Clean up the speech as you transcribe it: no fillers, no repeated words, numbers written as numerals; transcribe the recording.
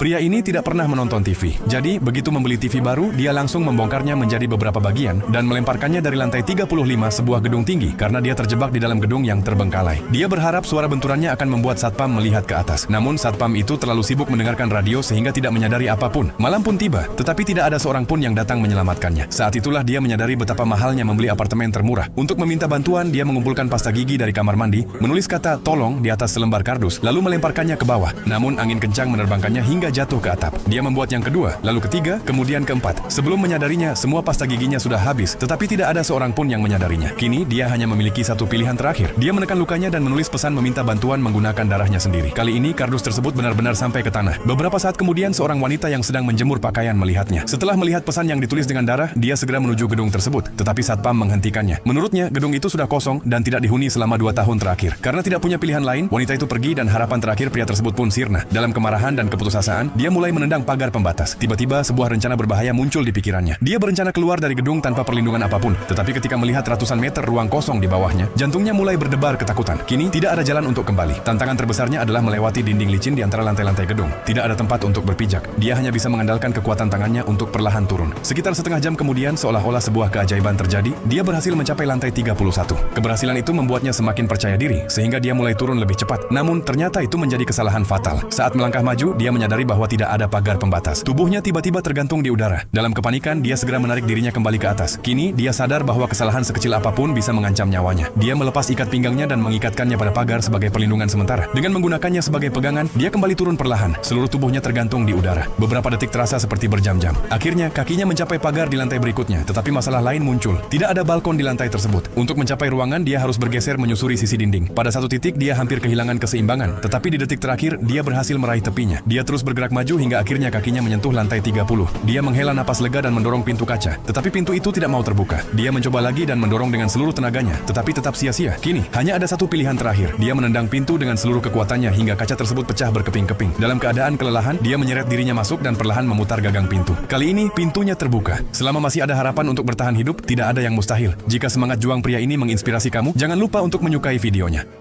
Pria ini tidak pernah menonton TV. Jadi, begitu membeli TV baru, dia langsung membongkarnya menjadi beberapa bagian dan melemparkannya dari lantai 35 sebuah gedung tinggi karena dia terjebak di dalam gedung yang terbengkalai. Dia berharap suara benturannya akan membuat satpam melihat ke atas. Namun, satpam itu terlalu sibuk mendengarkan radio sehingga tidak menyadari apapun. Malam pun tiba, tetapi tidak ada seorang pun yang datang menyelamatkannya. Saat itulah dia menyadari betapa mahalnya membeli apartemen termurah. Untuk meminta bantuan, dia mengumpulkan pasta gigi dari kamar mandi, menulis kata "tolong" di atas selembar kardus, lalu melemparkannya ke bawah. Namun, angin kencang menerbangkannya hingga jatuh ke atap. Dia membuat yang kedua, lalu ketiga, kemudian keempat. Sebelum menyadarinya, semua pasta giginya sudah habis, tetapi tidak ada seorang pun yang menyadarinya. Kini, dia hanya memiliki satu pilihan terakhir. Dia menekan lukanya dan menulis pesan meminta bantuan menggunakan darahnya sendiri. Kali ini, kardus tersebut benar-benar sampai ke tanah. Beberapa saat kemudian, seorang wanita yang sedang menjemur pakaian melihatnya. Setelah melihat pesan yang ditulis dengan darah, dia segera menuju gedung tersebut, tetapi satpam menghentikannya. Menurutnya, gedung itu sudah kosong dan tidak dihuni selama 2 tahun terakhir. Karena tidak punya pilihan lain, wanita itu pergi dan harapan terakhir pria tersebut pun sirna. Dalam kemarahan dan keputusasaan, dia mulai menendang pagar pembatas. Tiba-tiba sebuah rencana berbahaya muncul di pikirannya. Dia berencana keluar dari gedung tanpa perlindungan apapun. Tetapi ketika melihat ratusan meter ruang kosong di bawahnya, jantungnya mulai berdebar ketakutan. Kini tidak ada jalan untuk kembali. Tantangan terbesarnya adalah melewati dinding licin di antara lantai-lantai gedung. Tidak ada tempat untuk berpijak. Dia hanya bisa mengandalkan kekuatan tangannya untuk perlahan turun. Sekitar setengah jam kemudian, seolah-olah sebuah keajaiban terjadi, dia berhasil mencapai lantai 31. Keberhasilan itu membuatnya semakin percaya diri, sehingga dia mulai turun lebih cepat. Namun, ternyata itu menjadi kesalahan fatal. Saat melangkah maju, dia menyadari bahwa tidak ada pagar pembatas. Tubuhnya tiba-tiba tergantung di udara. Dalam kepanikan, dia segera menarik dirinya kembali ke atas. Kini, dia sadar bahwa kesalahan sekecil apapun bisa mengancam nyawanya. Dia melepas ikat pinggangnya dan mengikatkannya pada pagar sebagai perlindungan sementara. Dengan menggunakannya sebagai pegangan, dia kembali turun perlahan. Seluruh tubuhnya tergantung di udara. Beberapa detik terasa seperti berjam-jam. Akhirnya, kakinya mencapai pagar di lantai berikutnya, tetapi masalah lain muncul. Tidak ada balkon di lantai tersebut. Untuk mencapai ruangan, dia harus bergeser menyusuri sisi dinding. Pada satu titik, dia hampir kehilangan keseimbangan, tetapi di detik terakhir, dia berhasil meraih tepinya. Dia terus bergerak maju hingga akhirnya kakinya menyentuh lantai 30. Dia menghela napas lega dan mendorong pintu kaca, tetapi pintu itu tidak mau terbuka. Dia mencoba lagi dan mendorong dengan seluruh tenaganya, tetapi tetap sia-sia. Kini, hanya ada satu pilihan terakhir. Dia menendang pintu dengan seluruh kekuatannya hingga kaca tersebut pecah berkeping-keping. Dalam keadaan kelelahan, dia menyeret dirinya masuk dan perlahan memutar gagang pintu. Kali ini, pintunya terbuka. Selama masih ada harapan untuk bertahan hidup, tidak ada yang mustahil. Jika semangat juang pria ini menginspirasi kamu, jangan lupa untuk menyukai videonya.